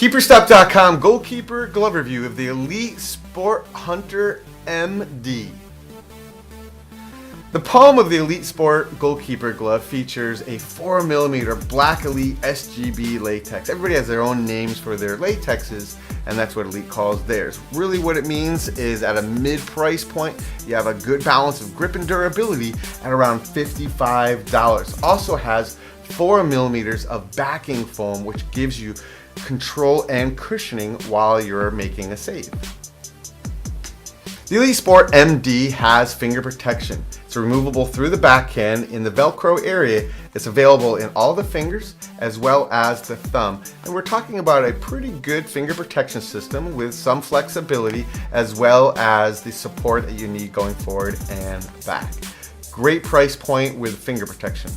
KeeperStop.com Goalkeeper glove review of the Elite Sport Hunter MD. The palm of the Elite Sport Goalkeeper glove features a 4mm Black Elite SGB latex. Everybody has their own names for their latexes, and that's what Elite calls theirs. Really what it means is at a mid-price point, you have a good balance of grip and durability at around $55. Also has 4mm of backing foam, which gives you control and cushioning while you're making a save. The Elite Sport MD has finger protection. It's removable through the backhand in the Velcro area. It's available in all the fingers as well as the thumb. And we're talking about a pretty good finger protection system with some flexibility as well as the support that you need going forward and back. Great price point with finger protection.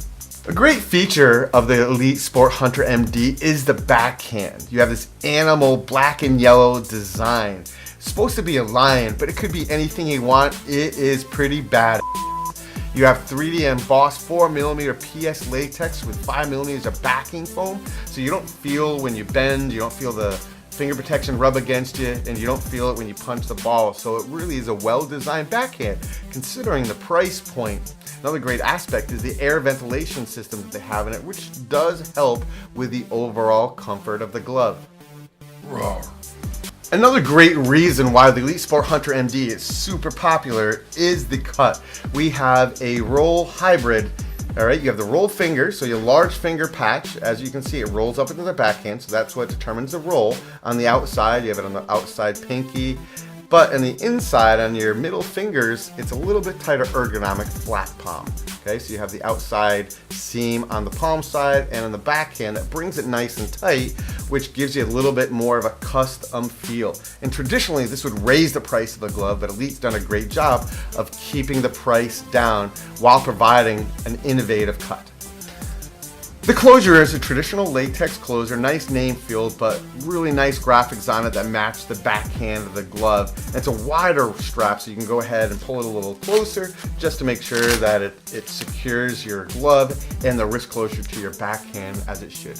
A great feature of the Elite Sport Hunter MD is the backhand. You have this animal black and yellow design. It's supposed to be a lion, but it could be anything you want. It is pretty bad. You have 3D embossed 4mm PS latex with 5mm of backing foam, so you don't feel when you bend, you don't feel the finger protection rub against you, and you don't feel it when you punch the ball. So it really is a well-designed backhand considering the price point. Another great aspect is the air ventilation system that they have in it, which does help with the overall comfort of the glove. Roar. Another great reason why the Elite Sport Hunter MD is super popular is the cut. We have a roll hybrid. All right, you have the roll finger, so your large finger patch, as you can see, it rolls up into the backhand, so that's what determines the roll. On the outside, you have it on the outside pinky, but on the inside, on your middle fingers, it's a little bit tighter ergonomic flat palm. Okay, so you have the outside seam on the palm side and on the backhand that brings it nice and tight, which gives you a little bit more of a custom feel. And traditionally, this would raise the price of the glove, but Elite's done a great job of keeping the price down while providing an innovative cut. The closure is a traditional latex closure, nice name field, but really nice graphics on it that match the backhand of the glove. And it's a wider strap, so you can go ahead and pull it a little closer just to make sure that it secures your glove and the wrist closure to your backhand as it should.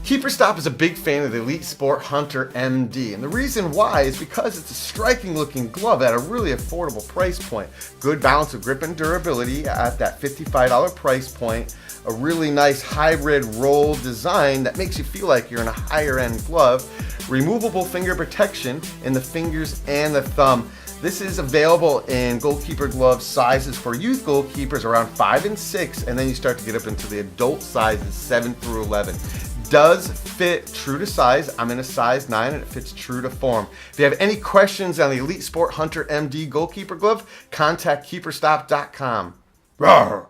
KeeperStop is a big fan of the Elite Sport Hunter MD, and the reason why is because it's a striking looking glove at a really affordable price point. Good balance of grip and durability at that $55 price point. A really nice hybrid roll design that makes you feel like you're in a higher end glove. Removable finger protection in the fingers and the thumb. This is available in goalkeeper glove sizes for youth goalkeepers around 5 and 6, and then you start to get up into the adult sizes 7 through 11. Does fit true to size. I'm in a size 9 and it fits true to form. If you have any questions on the Elite Sport Hunter MD goalkeeper glove, contact KeeperStop.com. Rawr.